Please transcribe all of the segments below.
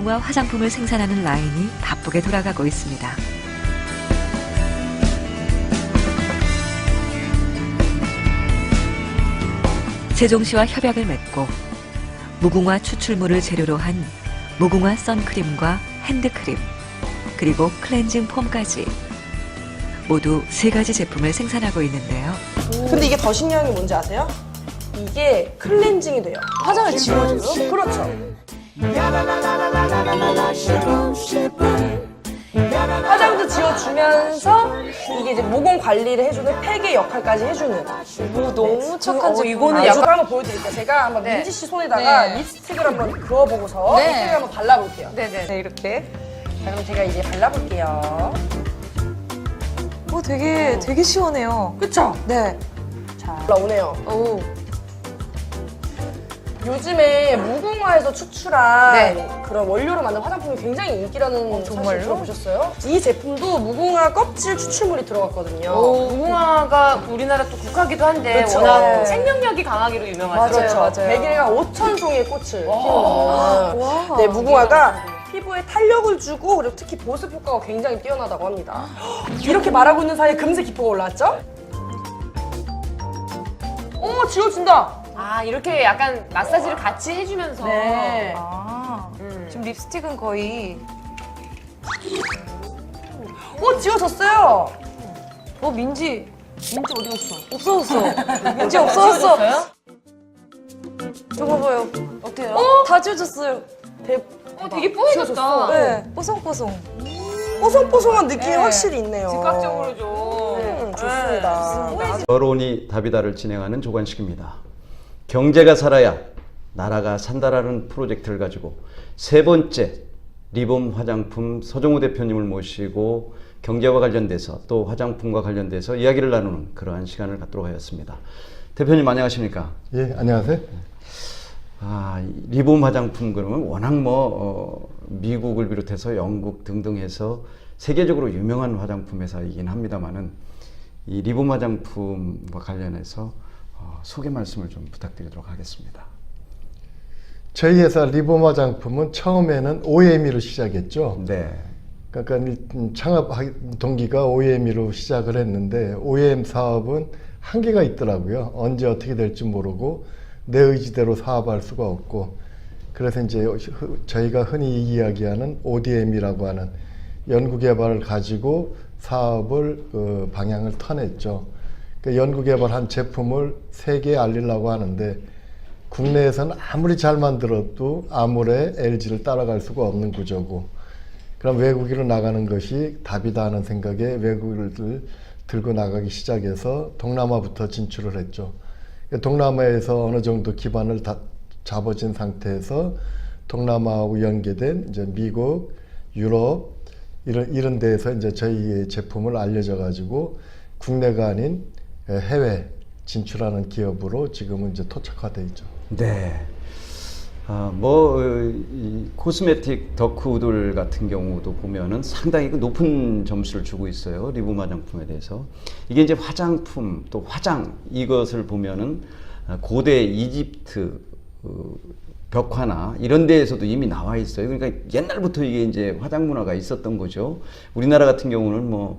무궁화 화장품을 생산하는 라인이 바쁘게 돌아가고 있습니다. 세종시와 협약을 맺고 무궁화 추출물을 재료로 한 무궁화 선크림과 핸드크림, 그리고 클렌징 폼까지 모두 3가지 제품을 생산하고 있는데요. 근데 이게 더 신기한 게 뭔지 아세요? 이게 클렌징이 돼요. 화장을 지워줘요? 그렇죠. 화장도 지워주면서 이게 이제 모공 관리를 해주는 팩의 역할까지 해주는. 너무 착한 제품. 이거는 약간 한번 보여드릴게요. 제가 한번 네. 민지 씨 손에다가 네. 립스틱을 한번 그어보고서 네. 립스틱을 한번 발라볼게요. 네네. 네, 이렇게. 자, 그럼 제가 이제 발라볼게요. 되게 시원해요. 그쵸? 네. 자, 올라오네요. 오. 요즘에 무궁화에서 추출한 네. 그런 원료로 만든 화장품이 굉장히 인기라는 정말요? 사실 들어보셨어요? 이 제품도 무궁화 껍질 추출물이 들어갔거든요. 무궁화가 우리나라 또 국화기도 한데 그쵸. 워낙 네. 생명력이 강하기로 유명하죠. 그렇죠. 맞아요. 100일간 5,000송이의 꽃을 피우는. 와. 네, 무궁화가 피부에 탄력을 주고 그리고 특히 보습 효과가 굉장히 뛰어나다고 합니다. 이렇게 말하고 있는 사이에 금세 기포가 올라왔죠? 지워진다! 아, 이렇게 약간 마사지를 같이 해주면서. 네. 아. 지금 립스틱은 거의. 지워졌어요! 민지. 민지 어디 갔어? 없어졌어. 민지 없어졌어. 지워졌어요? 저 봐봐요. 어때요? 다 지워졌어요. 되게 뽀얘졌다. 네. 뽀송뽀송. 뽀송뽀송한 느낌이 네. 확실히 있네요. 즉각적으로 좀. 좋습니다. 여론이 답이다를 진행하는 조관식입니다. 경제가 살아야 나라가 산다라는 프로젝트를 가지고 3번째 리봄 화장품 서정우 대표님을 모시고 경제와 관련돼서 또 화장품과 관련돼서 이야기를 나누는 그러한 시간을 갖도록 하였습니다. 대표님 안녕하십니까? 예, 안녕하세요. 리봄 화장품 그러면 워낙 미국을 비롯해서 영국 등등 해서 세계적으로 유명한 화장품 회사이긴 합니다만은 이 리봄 화장품과 관련해서 소개 말씀을 좀 부탁드리도록 하겠습니다. 저희 회사 리봄 화장품은 처음에는 OEM으로 시작했죠. 네. 그러니까 창업 동기가 OEM으로 시작을 했는데 OEM 사업은 한계가 있더라고요. 언제 어떻게 될지 모르고 내 의지대로 사업할 수가 없고, 그래서 이제 저희가 흔히 이야기하는 ODM이라고 하는 연구개발을 가지고 사업을 방향을 터냈죠. 그러니까 연구개발한 제품을 세계에 알리려고 하는데 국내에서는 아무리 잘 만들어도 아무래 LG를 따라갈 수가 없는 구조고, 그럼 외국으로 나가는 것이 답이다 하는 생각에 외국을 들고 나가기 시작해서 동남아부터 진출을 했죠. 동남아에서 어느 정도 기반을 다 잡아진 상태에서 동남아하고 연계된 이제 미국, 유럽 이런 데에서 이제 저희의 제품을 알려져 가지고 국내가 아닌 해외 진출하는 기업으로 지금은 이제 토착화돼 있죠. 네. 이 코스메틱 덕후들 같은 경우도 보면은 상당히 높은 점수를 주고 있어요. 리봄 화장품에 대해서. 이게 이제 화장품 또 화장 이것을 보면은 고대 이집트 벽화나 이런 데에서도 이미 나와 있어요. 그러니까 옛날부터 이게 이제 화장 문화가 있었던 거죠. 우리나라 같은 경우는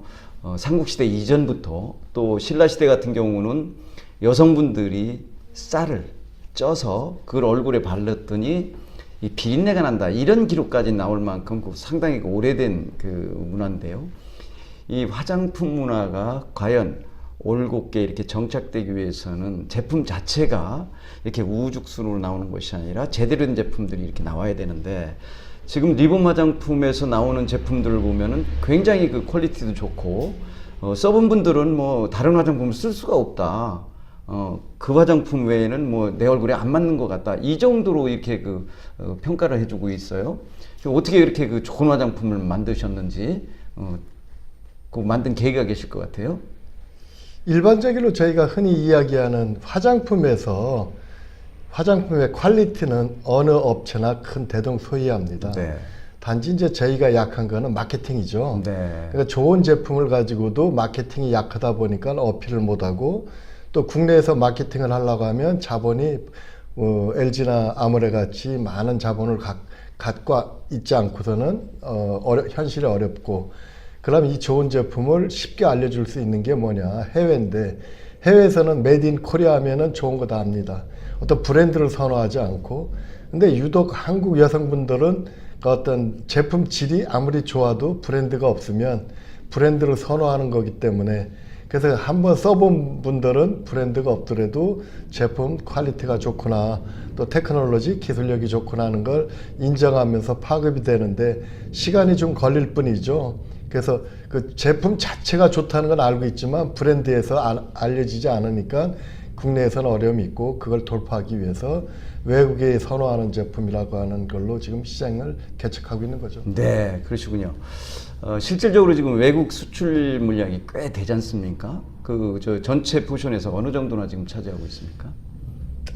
삼국시대 이전부터 또 신라시대 같은 경우는 여성분들이 쌀을 쪄서 그걸 얼굴에 바르더니 이 비린내가 난다 이런 기록까지 나올 만큼 상당히 오래된 그 문화인데요. 이 화장품 문화가 과연 올곧게 이렇게 정착되기 위해서는 제품 자체가 이렇게 우후죽순으로 나오는 것이 아니라 제대로 된 제품들이 이렇게 나와야 되는데, 지금 리봄 화장품에서 나오는 제품들을 보면은 굉장히 그 퀄리티도 좋고 써본 분들은 다른 화장품을 쓸 수가 없다. 그 화장품 외에는 내 얼굴에 안 맞는 것 같다. 이 정도로 이렇게 평가를 해주고 있어요. 어떻게 이렇게 좋은 화장품을 만드셨는지, 만든 계기가 계실 것 같아요. 일반적으로 저희가 흔히 이야기하는 화장품에서 화장품의 퀄리티는 어느 업체나 큰 대동소이합니다. 네. 단지 이제 저희가 약한 거는 마케팅이죠. 네. 그러니까 좋은 제품을 가지고도 마케팅이 약하다 보니까 어필을 못하고, 또 국내에서 마케팅을 하려고 하면 자본이 LG나 아모레 같이 많은 자본을 갖고 있지 않고서는 현실이 어렵고, 그럼 이 좋은 제품을 쉽게 알려줄 수 있는 게 뭐냐? 해외인데, 해외에서는 메이드 인 코리아 하면은 좋은 거 다 압니다. 어떤 브랜드를 선호하지 않고, 근데 유독 한국 여성분들은 그 어떤 제품 질이 아무리 좋아도 브랜드가 없으면 브랜드를 선호하는 거기 때문에, 그래서 한번 써본 분들은 브랜드가 없더라도 제품 퀄리티가 좋구나, 또 테크놀로지 기술력이 좋구나 하는 걸 인정하면서 파급이 되는데 시간이 좀 걸릴 뿐이죠. 그래서 그 제품 자체가 좋다는 건 알고 있지만 브랜드에서 알려지지 않으니까 국내에서는 어려움이 있고, 그걸 돌파하기 위해서 외국에 선호하는 제품이라고 하는 걸로 지금 시장을 개척하고 있는 거죠. 네, 그러시군요. 실질적으로 지금 외국 수출 물량이 꽤 되지 않습니까? 그 저 전체 포션에서 어느 정도나 지금 차지하고 있습니까?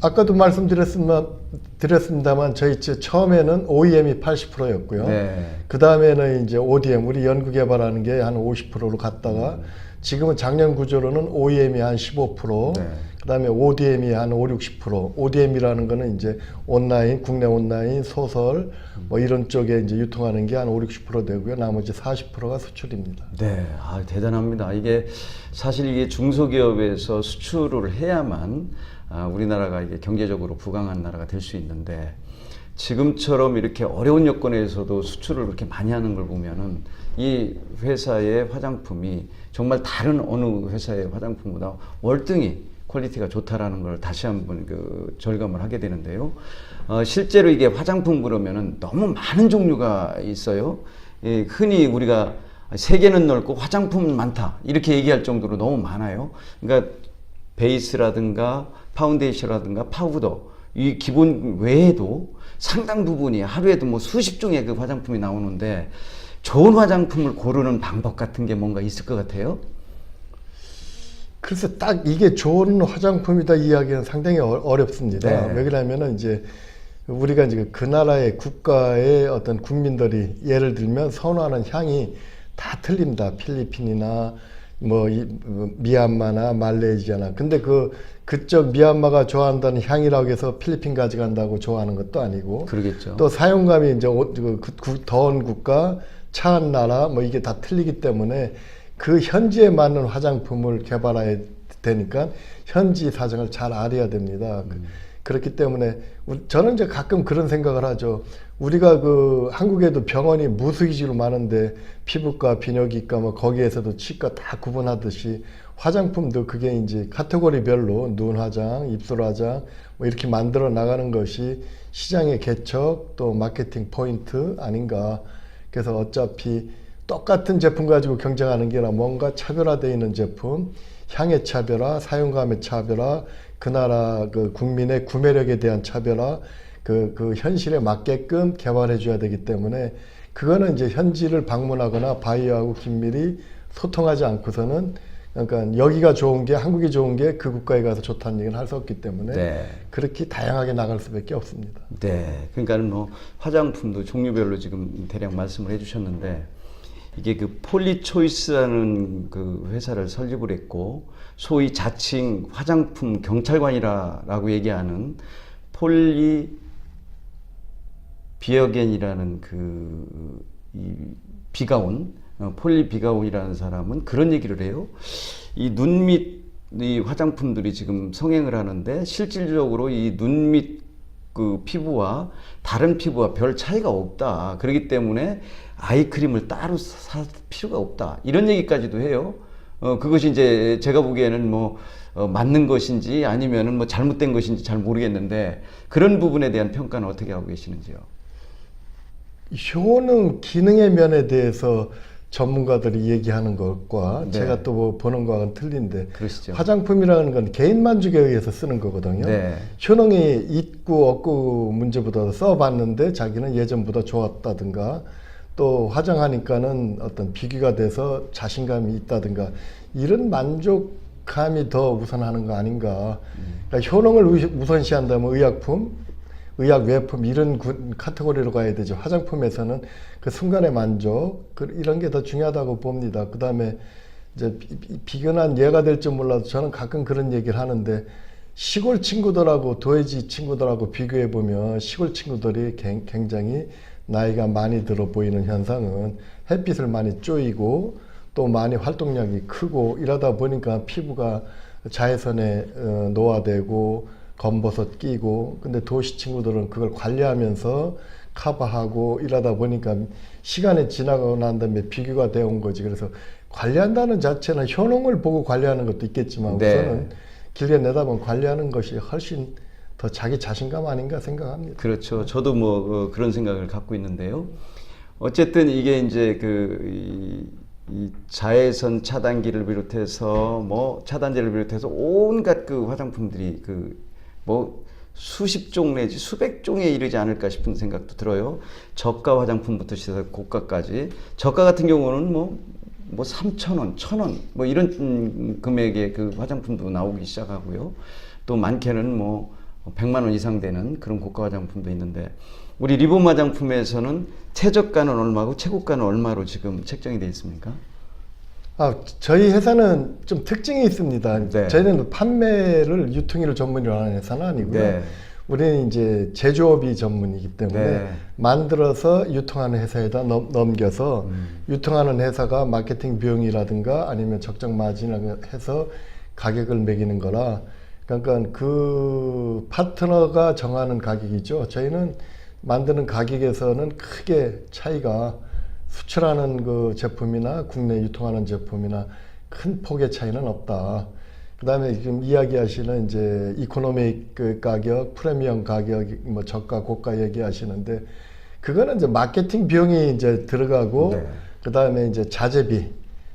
아까도 말씀드렸습니다만 저희 처음에는 OEM이 80%였고요. 네. 그 다음에는 이제 ODM, 우리 연구개발하는 게 한 50%로 갔다가 지금은 작년 구조로는 OEM이 한 15%, 네. 그 다음에 ODM이 한 5, 60%. ODM이라는 거는 이제 온라인, 국내 온라인, 소설 뭐 이런 쪽에 이제 유통하는 게 한 5, 60% 되고요. 나머지 40%가 수출입니다. 네, 대단합니다. 이게 사실 이게 중소기업에서 수출을 해야만 우리나라가 이게 경제적으로 부강한 나라가 될 수 있는데, 지금처럼 이렇게 어려운 여건에서도 수출을 그렇게 많이 하는 걸 보면은 이 회사의 화장품이 정말 다른 어느 회사의 화장품보다 월등히 퀄리티가 좋다라는 걸 다시 한번 절감을 하게 되는데요. 실제로 이게 화장품 그러면은 너무 많은 종류가 있어요. 흔히 우리가 세계는 넓고 화장품은 많다 이렇게 얘기할 정도로 너무 많아요. 그러니까 베이스라든가 파운데이션이라든가 파우더 이 기본 외에도 상당 부분이 하루에도 뭐 수십 종의 그 화장품이 나오는데, 좋은 화장품을 고르는 방법 같은 게 뭔가 있을 것 같아요? 글쎄, 딱 이게 좋은 화장품이다 이야기는 상당히 어렵습니다. 네. 왜 그러냐면은 이제 우리가 이제 그 나라의 국가의 어떤 국민들이 예를 들면 선호하는 향이 다 틀립니다. 필리핀이나 뭐 미얀마나 말레이시아나. 근데 그쪽 미얀마가 좋아한다는 향이라고 해서 필리핀 가져간다고 좋아하는 것도 아니고, 그러겠죠. 또 사용감이 이제 더운 국가, 차한 나라 뭐 이게 다 틀리기 때문에 그 현지에 맞는 화장품을 개발해야 되니까 현지 사정을 잘 알아야 됩니다. 그렇기 때문에 저는 이제 가끔 그런 생각을 하죠. 우리가 한국에도 병원이 무수히지로 많은데 피부과, 비뇨기과 뭐 거기에서도 치과 다 구분하듯이 화장품도 그게 이제 카테고리별로 눈 화장, 입술 화장 뭐 이렇게 만들어 나가는 것이 시장의 개척 또 마케팅 포인트 아닌가. 그래서 어차피 똑같은 제품 가지고 경쟁하는 게 아니라 뭔가 차별화되어 있는 제품, 향의 차별화, 사용감의 차별화, 그 나라 국민의 구매력에 대한 차별화, 그 현실에 맞게끔 개발해 줘야 되기 때문에, 그거는 이제 현지를 방문하거나 바이어하고 긴밀히 소통하지 않고서는, 그러니까 여기가 좋은 게, 한국이 좋은 게 그 국가에 가서 좋다는 얘기는 할 수 없기 때문에 네. 그렇게 다양하게 나갈 수밖에 없습니다. 네, 그러니까는 뭐 화장품도 종류별로 지금 대략 말씀을 해주셨는데, 이게 그 폴리초이스라는 그 회사를 설립을 했고, 소위 자칭 화장품 경찰관이라고 얘기하는 폴리비어겐이라는 이 비가온, 폴리비가온이라는 사람은 그런 얘기를 해요. 이 눈 밑 이 화장품들이 지금 성행을 하는데 실질적으로 이 눈 밑 그 피부와 다른 피부와 별 차이가 없다. 그렇기 때문에 아이크림을 따로 살 필요가 없다. 이런 얘기까지도 해요. 그것이 이제 제가 보기에는 맞는 것인지 아니면은 뭐 잘못된 것인지 잘 모르겠는데, 그런 부분에 대한 평가는 어떻게 하고 계시는지요? 효능, 기능의 면에 대해서 전문가들이 얘기하는 것과 네. 제가 또 뭐 보는 거와는 틀린데, 그러시죠. 화장품이라는 건 개인 만족에 의해서 쓰는 거거든요. 네. 효능이 있고 없고 문제보다 써봤는데 자기는 예전보다 좋았다든가, 또 화장하니까는 어떤 비교가 돼서 자신감이 있다든가, 이런 만족감이 더 우선하는 거 아닌가. 그러니까 효능을 우선시한다면 의약품, 의약 외품 이런 카테고리로 가야 되죠. 화장품에서는 그 순간의 만족, 이런 게 더 중요하다고 봅니다. 그 다음에 이제 비견한 예가 될지 몰라도 저는 가끔 그런 얘기를 하는데, 시골 친구들하고 도해지 친구들하고 비교해 보면 시골 친구들이 굉장히 나이가 많이 들어 보이는 현상은 햇빛을 많이 쬐이고 또 많이 활동량이 크고 이러다 보니까 피부가 자외선에 노화되고 검버섯 끼고, 근데 도시 친구들은 그걸 관리하면서 커버하고 이러다 보니까 시간이 지나고 난 다음에 비교가 되어 온 거지. 그래서 관리한다는 자체는 효능을 보고 관리하는 것도 있겠지만 네. 우선은 길게 내다보면 관리하는 것이 훨씬 더 자기 자신감 아닌가 생각합니다. 그렇죠. 저도 뭐 그런 생각을 갖고 있는데요. 어쨌든 이게 이제 이 자외선 차단기를 비롯해서 뭐 차단제를 비롯해서 온갖 그 화장품들이 뭐 수십 종 내지 수백 종에 이르지 않을까 싶은 생각도 들어요. 저가 화장품부터 시작해서 고가까지. 저가 같은 경우는 뭐 3,000원, 1,000원 뭐 이런 금액의 그 화장품도 나오기 시작하고요. 또 많게는 뭐 100만 원 이상 되는 그런 고가 화장품도 있는데, 우리 리봄 화장품에서는 최저가는 얼마고 최고가는 얼마로 지금 책정이 되어 있습니까? 저희 회사는 좀 특징이 있습니다. 네. 저희는 판매를 유통일을 전문으로 하는 회사는 아니고요. 네. 우리는 이제 제조업이 전문이기 때문에 네. 만들어서 유통하는 회사에다 넘겨서 유통하는 회사가 마케팅 비용이라든가 아니면 적정 마진을 해서 가격을 매기는 거라, 그러니까 그 파트너가 정하는 가격이죠. 저희는 만드는 가격에서는 크게 차이가, 수출하는 그 제품이나 국내 유통하는 제품이나 큰 폭의 차이는 없다. 그 다음에 지금 이야기하시는 이제 이코노믹 그 가격, 프리미엄 가격, 뭐 저가, 고가 얘기하시는데, 그거는 이제 마케팅 비용이 이제 들어가고, 네. 그 다음에 이제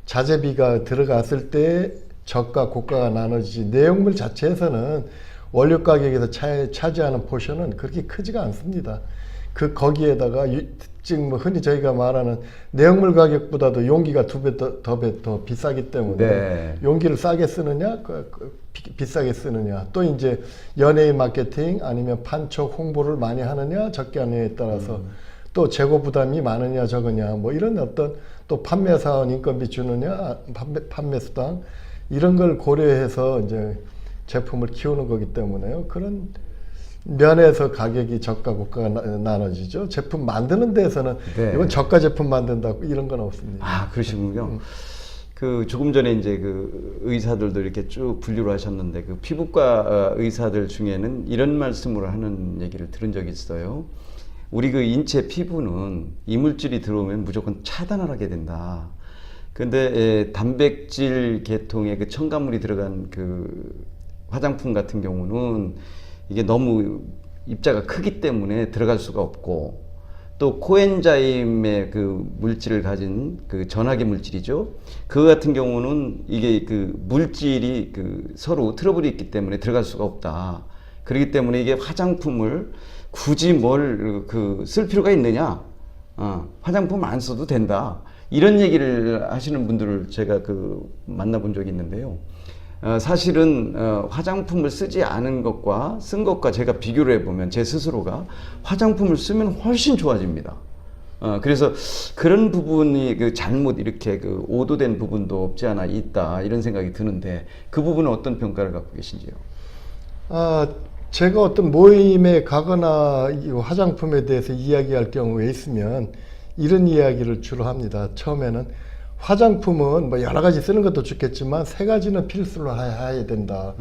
자재비가 들어갔을 때 저가, 고가가 나눠지지, 내용물 자체에서는 원료 가격에서 차지하는 포션은 그렇게 크지가 않습니다. 거기에다가 지금 뭐 흔히 저희가 말하는 내용물 가격보다도 용기가 2배 더 비싸기 때문에 네. 용기를 싸게 쓰느냐, 비싸게 쓰느냐, 또 이제 연예인 마케팅 아니면 판촉 홍보를 많이 하느냐, 적게 하느냐에 따라서 또 재고 부담이 많으냐, 적으냐, 뭐 이런 어떤 또 판매사원 인건비 주느냐, 판매 수당 이런 걸 고려해서 이제 제품을 키우는 거기 때문에요. 그런 면에서 가격이 저가 고가가 나눠지죠. 제품 만드는 데에서는 네. 이건 저가 제품 만든다고 이런 건 없습니다. 그러시군요. 조금 전에 이제 그 의사들도 이렇게 쭉 분류를 하셨는데, 그 피부과 의사들 중에는 이런 말씀을 하는 얘기를 들은 적이 있어요. 우리 그 인체 피부는 이물질이 들어오면 무조건 차단을 하게 된다. 근데 단백질 계통의 그 첨가물이 들어간 그 화장품 같은 경우는 이게 너무 입자가 크기 때문에 들어갈 수가 없고, 또 코엔자임의 그 물질을 가진 그 전하계 물질이죠. 그거 같은 경우는 이게 그 물질이 그 서로 트러블이 있기 때문에 들어갈 수가 없다. 그렇기 때문에 이게 화장품을 굳이 쓸 필요가 있느냐? 화장품 안 써도 된다. 이런 얘기를 하시는 분들을 제가 만나본 적이 있는데요. 사실은 화장품을 쓰지 않은 것과 쓴 것과 제가 비교를 해보면 제 스스로가 화장품을 쓰면 훨씬 좋아집니다. 그래서 그런 부분이 잘못 이렇게 오도된 부분도 없지 않아 있다, 이런 생각이 드는데, 그 부분은 어떤 평가를 갖고 계신지요? 제가 어떤 모임에 가거나 이 화장품에 대해서 이야기할 경우에 있으면 이런 이야기를 주로 합니다. 처음에는 화장품은 뭐 여러 가지 쓰는 것도 좋겠지만 3가지는 필수로 해야 된다.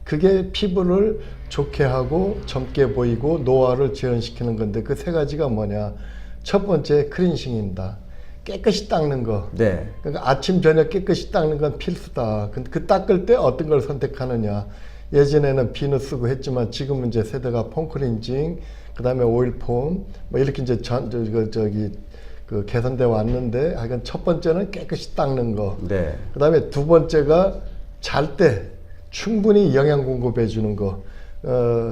그게 피부를 좋게 하고 젊게 보이고 노화를 지연시키는 건데, 그 3가지가 뭐냐? 첫 번째 클렌징입니다. 깨끗이 닦는 거. 네. 그러니까 아침 저녁 깨끗이 닦는 건 필수다. 그 닦을 때 어떤 걸 선택하느냐? 예전에는 비누 쓰고 했지만 지금은 이제 세대가 폼 클렌징, 그다음에 오일폼 뭐 이렇게 이제 개선돼 왔는데, 하여간 첫 번째는 깨끗이 닦는 거. 네. 그 다음에 두 번째가 잘 때 충분히 영양 공급해 주는 거.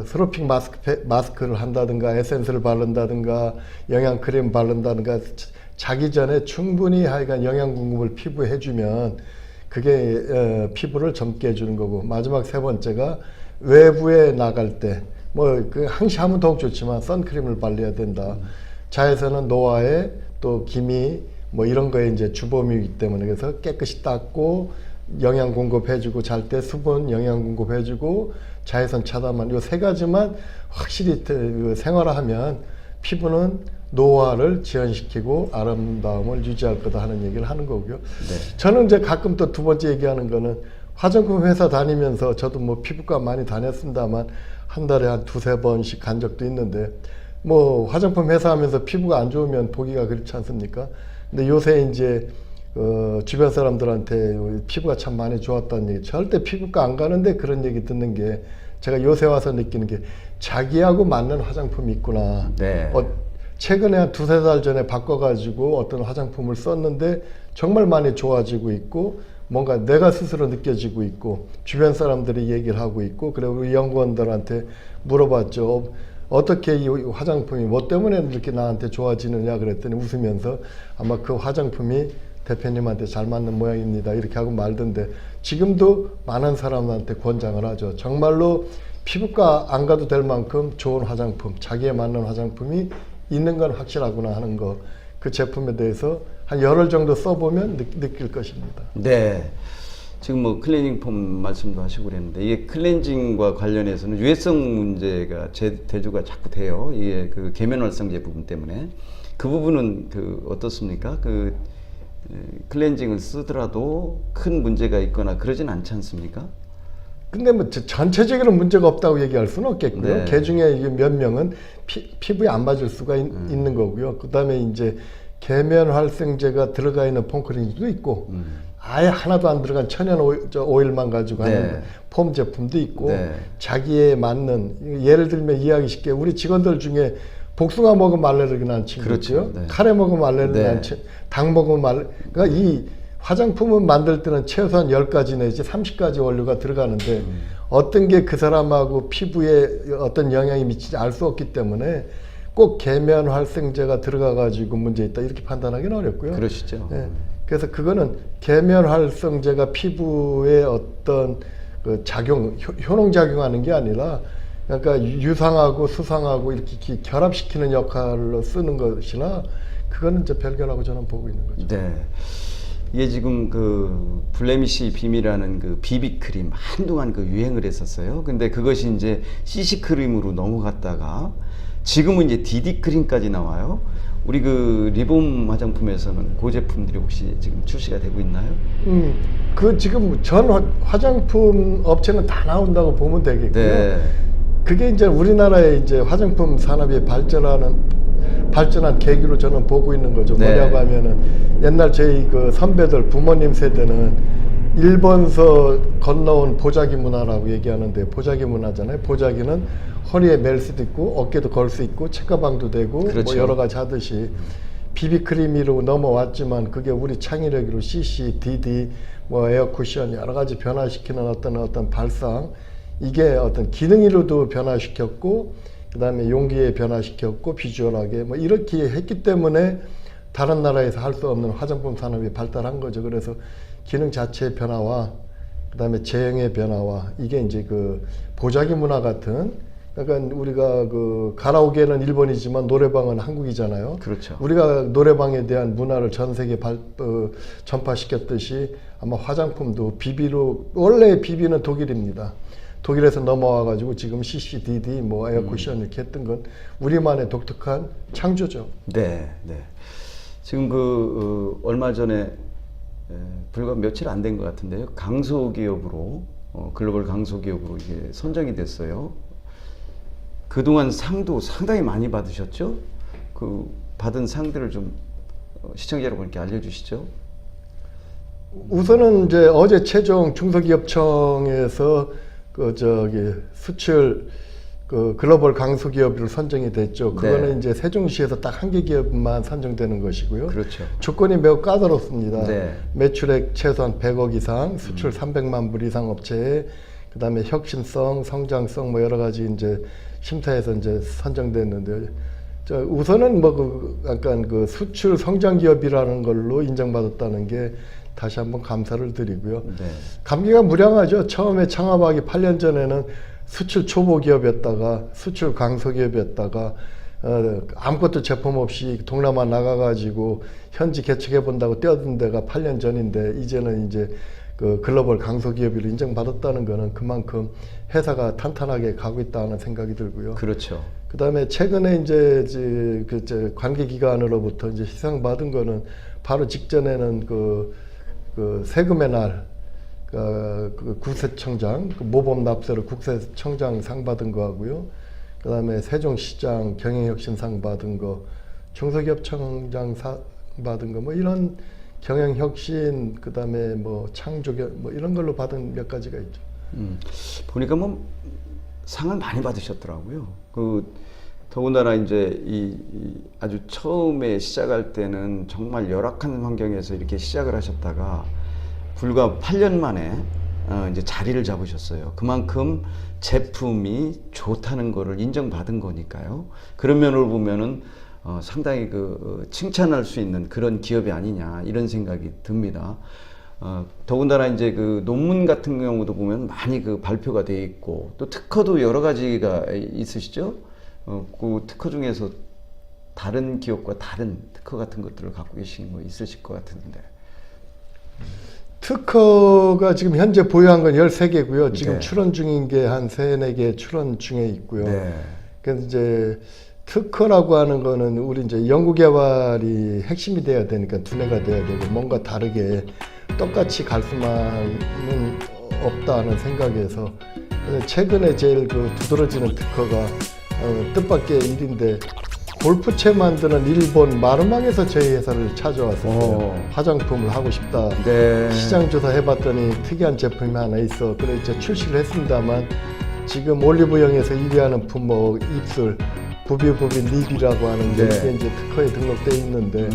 스로핑 마스크를 한다든가 에센스를 바른다든가 영양 크림 바른다든가 자기 전에 충분히 하여간 영양 공급을 피부에 해주면 그게 피부를 젊게 해주는 거고, 마지막 3번째가 외부에 나갈 때 뭐 항시 하면 더욱 좋지만 선크림을 발라야 된다. 자외선은 노화에 또 기미 뭐 이런 거에 이제 주범이기 때문에, 그래서 깨끗이 닦고 영양 공급해주고 잘 때 수분 영양 공급해주고 자외선 차단만, 요 3가지만 확실히 생활화하면 피부는 노화를 지연시키고 아름다움을 유지할 거다 하는 얘기를 하는 거고요. 네. 저는 이제 가끔 또 두 번째 얘기하는 거는 화장품 회사 다니면서 저도 뭐 피부과 많이 다녔습니다만 한 달에 한 두세 번씩 간 적도 있는데 뭐 화장품 회사 하면서 피부가 안 좋으면 보기가 그렇지 않습니까? 근데 요새 이제 주변 사람들한테 피부가 참 많이 좋았다는 얘기, 절대 피부과 안 가는데 그런 얘기 듣는 게 제가 요새 와서 느끼는 게 자기하고 맞는 화장품이 있구나. 네. 최근에 한 두세 달 전에 바꿔가지고 어떤 화장품을 썼는데 정말 많이 좋아지고 있고 뭔가 내가 스스로 느껴지고 있고 주변 사람들이 얘기를 하고 있고 그리고 우리 연구원들한테 물어봤죠. 어떻게 이 화장품이 뭐 때문에 이렇게 나한테 좋아지느냐 그랬더니 웃으면서 아마 그 화장품이 대표님한테 잘 맞는 모양입니다 이렇게 하고 말던데 지금도 많은 사람한테 권장을 하죠. 정말로 피부과 안 가도 될 만큼 좋은 화장품, 자기에 맞는 화장품이 있는 건 확실하구나 하는 거, 그 제품에 대해서 한 열흘 정도 써보면 느낄 것입니다. 네. 지금 뭐 클렌징 폼 말씀도 하시고 그랬는데 이게 클렌징과 관련해서는 유해성 문제가 대두가 자꾸 돼요. 이게 그 계면활성제 부분 때문에 그 부분은 그 어떻습니까? 그 클렌징을 쓰더라도 큰 문제가 있거나 그러진 않지 않습니까? 근데 뭐 전체적으로 문제가 없다고 얘기할 수는 없겠고요. 네. 개 중에 몇 명은 피부에 안 맞을 수가 있는 거고요. 그다음에 이제 계면 활성제가 들어가 있는 폼클렌징도 있고 아예 하나도 안 들어간 천연 오일만 가지고 네. 하는 폼 제품도 있고 네. 자기에 맞는, 예를 들면 이해하기 쉽게 우리 직원들 중에 복숭아 먹으면 알레르기 난 친구 그렇죠. 있고요. 네. 카레 먹으면 알레르기 네. 난 친구, 닭 먹으면 알레르기. 그러니까 이 화장품을 만들 때는 최소한 10가지 내지 30가지 원료가 들어가는데 어떤 게 그 사람하고 피부에 어떤 영향이 미치지 알 수 없기 때문에 꼭 계면 활성제가 들어가 가지고 문제 있다 이렇게 판단하기는 어렵고요. 그러시죠. 예. 그래서 그거는 계면 활성제가 피부에 어떤 그 작용, 효능 작용하는 게 아니라 그러니까 유상하고 수상하고 이렇게 결합시키는 역할로 쓰는 것이나 그거는 이제 별개라고 저는 보고 있는 거죠. 네. 이게 지금 그 블레미시 빔이라는 그 비비크림 한동안 그 유행을 했었어요. 근데 그것이 이제 CC 크림으로 넘어갔다가 지금은 이제 DD 크림까지 나와요. 우리 그 리봄 화장품에서는 그 제품들이 혹시 지금 출시가 되고 있나요? 그 지금 전 화장품 업체는 다 나온다고 보면 되겠고요. 네. 그게 이제 우리나라의 이제 화장품 산업이 발전한 계기로 저는 보고 있는 거죠. 네. 뭐냐고 하면은 옛날 저희 그 선배들 부모님 세대는 일본서 건너온 보자기 문화라고 얘기하는데 보자기 문화잖아요. 보자기는 허리에 멜 수도 있고 어깨도 걸 수 있고 책가방도 되고 그렇죠. 뭐 여러 가지 하듯이 비비크림으로 넘어왔지만 그게 우리 창의력으로 CC, DD, 뭐 에어쿠션 여러 가지 변화시키는 어떤 발상, 이게 어떤 기능으로도 변화시켰고 그다음에 용기에 변화시켰고 비주얼하게 뭐 이렇게 했기 때문에 다른 나라에서 할 수 없는 화장품 산업이 발달한 거죠. 그래서 기능 자체의 변화와 그다음에 제형의 변화와 이게 이제 그 보자기 문화 같은, 그러니까 우리가 그 가라오케는 일본이지만 노래방은 한국이잖아요. 그렇죠. 우리가 노래방에 대한 문화를 전 세계에 전파시켰듯이 아마 화장품도 비비로, 원래 비비는 독일입니다. 독일에서 넘어와 가지고 지금 CCDD 뭐 에어쿠션 이렇게 했던 건 우리만의 독특한 창조죠. 네, 네. 지금 얼마 전에 불과 며칠 안 된 것 같은데요. 강소기업으로 글로벌 강소기업으로 이게 선정이 됐어요. 그동안 상도 상당히 많이 받으셨죠? 그 받은 상들을 좀 시청자 여러분께 알려주시죠. 우선은 이제 어제 최종 중소기업청에서 수출 글로벌 강소기업으로 선정이 됐죠. 그거는 네. 이제 세종시에서 딱 한 개 기업만 선정되는 것이고요. 그렇죠. 조건이 매우 까다롭습니다. 네. 매출액 최소한 100억 이상, 수출 300만 불 이상 업체에 그다음에 혁신성, 성장성 뭐 여러 가지 이제 심사에서 이제 선정됐는데, 우선은 약간 그 수출 성장 기업이라는 걸로 인정받았다는 게 다시 한번 감사를 드리고요. 네. 감기가 무량하죠. 처음에 창업하기 8년 전에는 수출 초보 기업이었다가 수출 강소 기업이었다가 아무것도 제품 없이 동남아 나가가지고 현지 개척해 본다고 뛰어든 데가 8년 전인데 이제는 이제 그 글로벌 강소기업으로 인정받았다는 거는 그만큼 회사가 탄탄하게 가고 있다는 생각이 들고요. 그렇죠. 그다음에 최근에 이제 관계기관으로부터 이제 시상받은 거는 바로 직전에는 그 세금의 날, 그 국세청장, 그 모범 납세로 국세청장 상 받은 거 하고요. 그다음에 세종시장 경영혁신상 받은 거, 중소기업청장 상 받은 거, 뭐 이런 경영혁신, 그다음에 뭐 창조경, 뭐 이런 걸로 받은 몇 가지가 있죠. 보니까 뭐 상을 많이 받으셨더라고요. 더군다나 이제 이 아주 처음에 시작할 때는 정말 열악한 환경에서 이렇게 시작을 하셨다가 불과 8년 만에 이제 자리를 잡으셨어요. 그만큼 제품이 좋다는 거를 인정받은 거니까요. 그런 면을 보면은 상당히 칭찬할 수 있는 그런 기업이 아니냐 이런 생각이 듭니다. 더군다나 이제 논문 같은 경우도 보면 많이 발표가 돼 있고 또 특허도 여러 가지가 있으시죠? 그 특허 중에서 다른 기업과 다른 특허 같은 것들을 갖고 계신 거 있으실 것 같은데. 특허가 지금 현재 보유한 건 13개고요. 지금 네. 출원 중인 게 한 3, 4개 출원 중에 있고요. 네. 그래서 이제 특허라고 하는 거는 우리 이제 연구개발이 핵심이 돼야 되니까 두뇌가 돼야 되고 뭔가 다르게 똑같이 갈 수만은 없다는 생각에서 최근에 제일 두드러지는 특허가 뜻밖의 일인데 골프채 만드는 일본 마르망에서 저희 회사를 찾아왔었어요. 화장품을 하고 싶다. 네. 시장 조사 해봤더니 특이한 제품이 하나 있어. 그래서 이제 출시를 했습니다만 지금 올리브영에서 1위하는 품목 입술 부비부비 립이라고 하는 게 네. 이게 이제 특허에 등록돼 있는데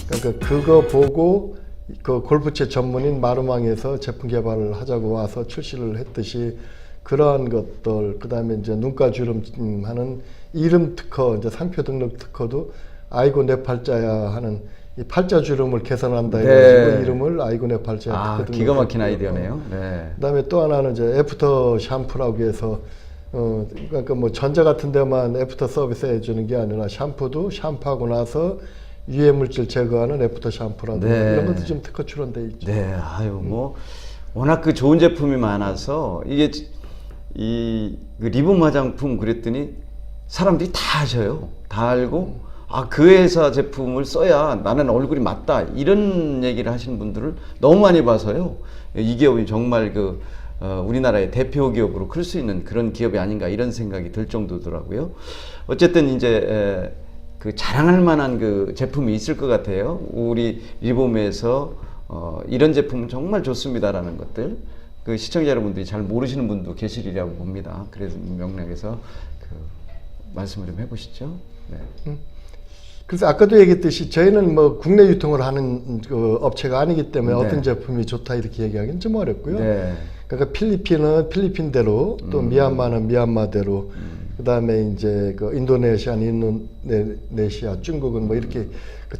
그러니까 그거 보고 그 골프채 전문인 마르망에서 제품 개발을 하자고 와서 출시를 했듯이 그러한 것들, 그 다음에 이제 눈가 주름 하는 이름 특허, 이제 상표 등록 특허도 아이고 내 팔자야 하는 이 팔자 주름을 개선한다 해가지고 네. 이름을 아이고 내 팔자야 특허 기가 막힌 등록했고요. 아이디어네요. 네. 그 다음에 또 하나는 이제 애프터 샴푸라고 해서 그러니까 뭐 전자 같은 데만 애프터 서비스 해주는 게 아니라 샴푸도 샴푸하고 나서 유해 물질 제거하는 애프터 샴푸라든가 네. 이런 것도 지금 특허 출원돼 있죠. 네, 뭐 워낙 좋은 제품이 많아서 이게 리본 화장품 그랬더니 사람들이 다 아셔요. 다 알고 그 회사 제품을 써야 나는 얼굴이 맞다 이런 얘기를 하시는 분들을 너무 많이 봐서요. 이 기업이 정말 우리나라의 대표 기업으로 클 수 있는 그런 기업이 아닌가 이런 생각이 들 정도더라고요. 어쨌든 이제 자랑할 만한 제품이 있을 것 같아요. 우리 리봄에서 이런 제품은 정말 좋습니다라는 것들 시청자 여러분들이 잘 모르시는 분도 계시리라고 봅니다. 그래서 명량에서 말씀을 좀 해보시죠. 네. 그래서 아까도 얘기했듯이 저희는 뭐 국내 유통을 하는 업체가 아니기 때문에 네. 어떤 제품이 좋다 이렇게 얘기하기는 좀 어렵고요. 네. 그러니까 필리핀은 필리핀대로 또 미얀마는 미얀마대로 그다음에 이제 인도네시아는 인도네시아, 중국은 뭐 이렇게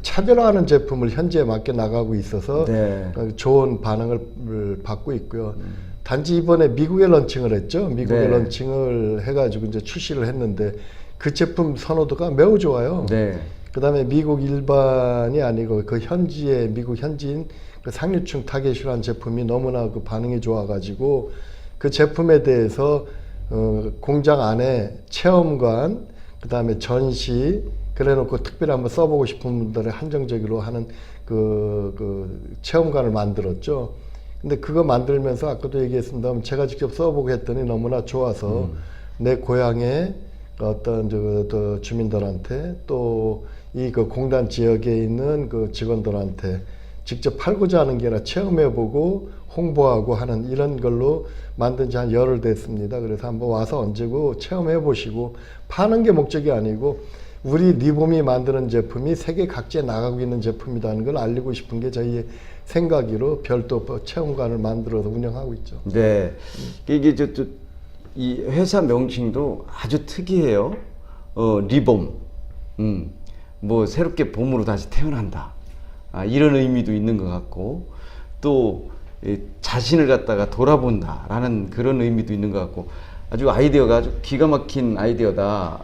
차별화하는 제품을 현재 맞게 나가고 있어서 네. 좋은 반응을 받고 있고요. 단지 이번에 미국에 런칭을 했죠. 미국에 네. 런칭을 해가지고 이제 출시를 했는데 그 제품 선호도가 매우 좋아요. 네. 그다음에 미국 일반이 아니고 현지의 미국 현지인 상류층 타겟이라는 제품이 너무나 반응이 좋아가지고 그 제품에 대해서 공장 안에 체험관, 그다음에 전시, 그래놓고 특별히 한번 써보고 싶은 분들의 한정적으로 하는 체험관을 만들었죠. 근데 그거 만들면서 아까도 얘기했습니다만 제가 직접 써보고 했더니 너무나 좋아서 내 고향의 어떤 주민들한테 또 이 공단 지역에 있는 직원들한테 직접 팔고자 하는 게 아니라 체험해보고 홍보하고 하는 이런 걸로 만든 지 한 열흘 됐습니다. 그래서 한번 와서 얹고 체험해보시고 파는 게 목적이 아니고 우리 리봄이 만드는 제품이 세계 각지에 나가고 있는 제품이라는 걸 알리고 싶은 게 저희의 생각으로 별도 체험관을 만들어서 운영하고 있죠. 네. 이게 이 회사 명칭도 아주 특이해요. 리봄. 뭐 새롭게 봄으로 다시 태어난다. 이런 의미도 있는 것 같고 또 자신을 갖다가 돌아본다라는 그런 의미도 있는 것 같고 아주 아이디어가 아주 기가 막힌 아이디어다.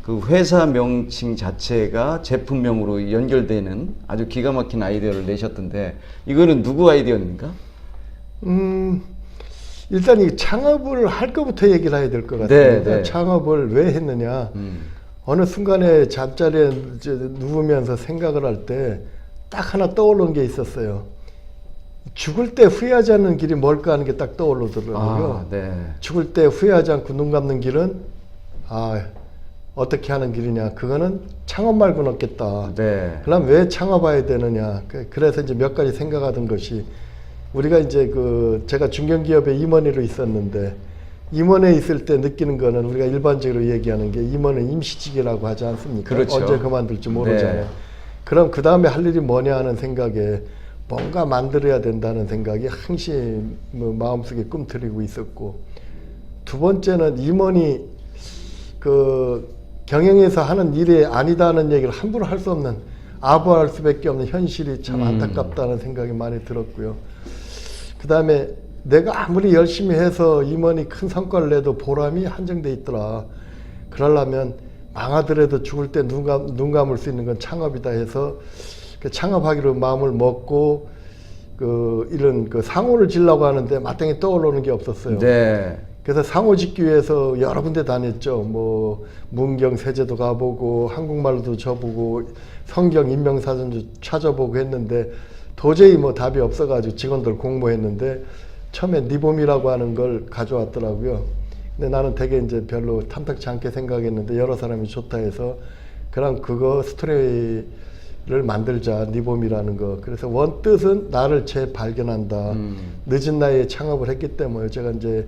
그 회사 명칭 자체가 제품명으로 연결되는 아주 기가 막힌 아이디어를 내셨던데 이거는 누구 아이디어입니까? 일단 이 창업을 할 것부터 얘기를 해야 될 것 같습니다. 네. 창업을 왜 했느냐. 어느 순간에 잠자리에 이제 누우면서 생각을 할 때 딱 하나 떠오르는 게 있었어요. 죽을 때 후회하지 않는 길이 뭘까 하는 게 딱 떠오르더라고요. 네. 죽을 때 후회하지 않고 눈 감는 길은 어떻게 하는 길이냐. 그거는 창업 말고는 없겠다. 네. 그럼 왜 창업해야 되느냐. 그래서 이제 몇 가지 생각하던 것이 우리가 이제 제가 중견기업에 임원으로 있었는데 임원에 있을 때 느끼는 거는 우리가 일반적으로 얘기하는 게 임원은 임시직이라고 하지 않습니까? 그렇죠. 언제 그만둘지 모르잖아요. 네. 그럼 그 다음에 할 일이 뭐냐 하는 생각에 뭔가 만들어야 된다는 생각이 항시 마음속에 꿈틀이고 있었고, 두 번째는 임원이 경영에서 하는 일이 아니다는 얘기를 함부로 할 수 없는, 아부할 수밖에 없는 현실이 참 안타깝다는 생각이 많이 들었고요. 그 다음에 내가 아무리 열심히 해서 임원이 큰 성과를 내도 보람이 한정돼 있더라. 그러려면 망하더라도 죽을 때 눈 감을 수 있는 건 창업이다 해서 창업하기로 마음을 먹고 이런 상호를 지려고 하는데 마땅히 떠오르는 게 없었어요. 네. 그래서 상호 짓기 위해서 여러 군데 다녔죠. 뭐 문경 세제도 가보고 한국말도 쳐보고 성경 인명사전도 찾아보고 했는데 도저히 뭐 답이 없어가지고 직원들 공모했는데 처음에 니봄이라고 하는 걸 가져왔더라고요. 근데 나는 되게 이제 별로 탐탁치 않게 생각했는데 여러 사람이 좋다 해서 그럼 그거 스토리를 만들자, 니봄이라는 거. 그래서 원뜻은 나를 재발견한다. 늦은 나이에 창업을 했기 때문에 제가 이제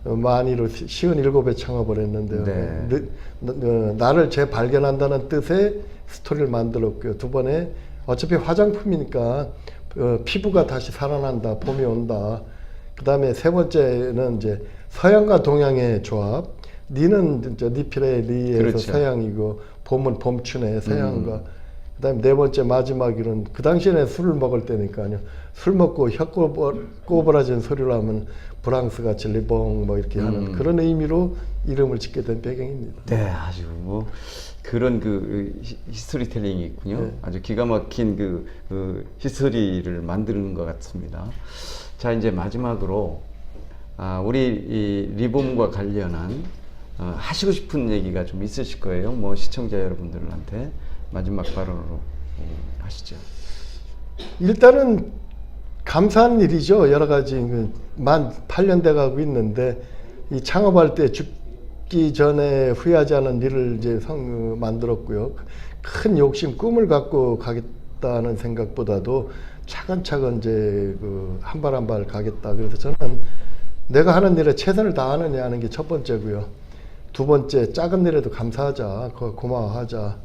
만이로 57에 창업을 했는데요. 네. 나를 재발견한다는 뜻의 스토리를 만들었고요. 두 번에 어차피 화장품이니까 피부가 다시 살아난다, 봄이 온다. 그 다음에 세 번째는 이제 서양과 동양의 조합. 니는 니필의 니에서 그렇죠. 서양이고 봄은 봄춘의 서양과. 그 다음에 네 번째 마지막으로는 그 당시에는 술을 먹을 때니까요. 술 먹고 혀 꼬부라진 소리를 하면 프랑스같이 리봉 뭐 이렇게 하는 그런 의미로 이름을 짓게 된 배경입니다. 네, 아주 뭐 그런 히스토리텔링이 있군요. 네. 아주 기가 막힌 히스토리를 만드는 것 같습니다. 자, 이제 마지막으로 우리 이 리봄과 관련한 하시고 싶은 얘기가 좀 있으실 거예요. 뭐 시청자 여러분들한테 마지막 발언으로 하시죠. 일단은 감사한 일이죠. 여러 가지 만 8년 돼 가고 있는데 이 창업할 때 죽기 전에 후회하지 않은 일을 이제 만들었고요. 큰 욕심, 꿈을 갖고 가겠다는 생각보다도 차근차근 이제 한 발 한 발 가겠다. 그래서 저는 내가 하는 일에 최선을 다하느냐 하는 게 첫 번째고요. 두 번째, 작은 일에도 감사하자, 고마워하자.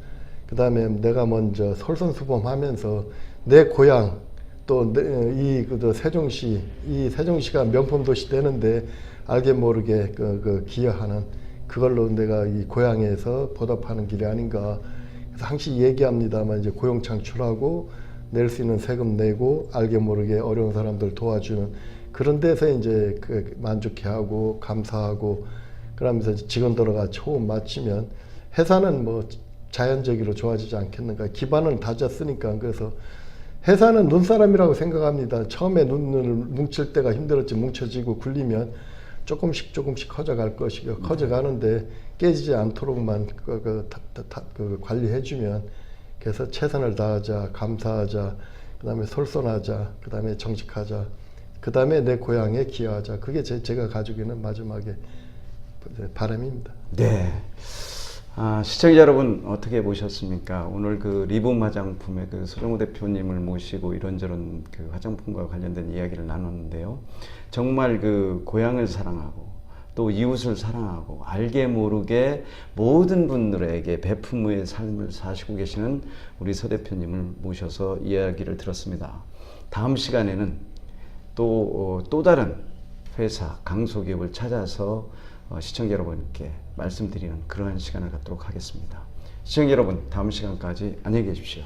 그 다음에 내가 먼저 솔선수범하면서 내 고향, 또 세종시, 이 세종시가 명품 도시 되는데 알게 모르게 기여하는 그걸로 내가 이 고향에서 보답하는 길이 아닌가. 그래서 항상 얘기합니다만 이제 고용 창출하고 낼 수 있는 세금 내고 알게 모르게 어려운 사람들 도와주는 그런 데서 이제 만족해하고 감사하고 그러면서 직원들과 같이 호흡 맞추면 회사는 뭐 자연적으로 좋아지지 않겠는가. 기반을 다졌으니까. 그래서 회사는 눈사람이라고 생각합니다. 처음에 눈을 뭉칠 때가 힘들었지 뭉쳐지고 굴리면 조금씩 커져갈 것이고 커져가는데 깨지지 않도록만 관리해주면 그래서 최선을 다하자, 감사하자, 그 다음에 솔선하자, 그 다음에 정직하자, 그 다음에 내 고향에 기여하자. 그게 제가 가지고 있는 마지막에 바람입니다. 네. 시청자 여러분 어떻게 보셨습니까? 오늘 리봄 화장품의 서정우 대표님을 모시고 이런저런 화장품과 관련된 이야기를 나눴는데요. 정말 고향을 사랑하고 또 이웃을 사랑하고 알게 모르게 모든 분들에게 베품의 삶을 사시고 계시는 우리 서 대표님을 모셔서 이야기를 들었습니다. 다음 시간에는 또 다른 회사, 강소기업을 찾아서 시청자 여러분께 말씀드리는 그러한 시간을 갖도록 하겠습니다. 시청자 여러분, 다음 시간까지 안녕히 계십시오.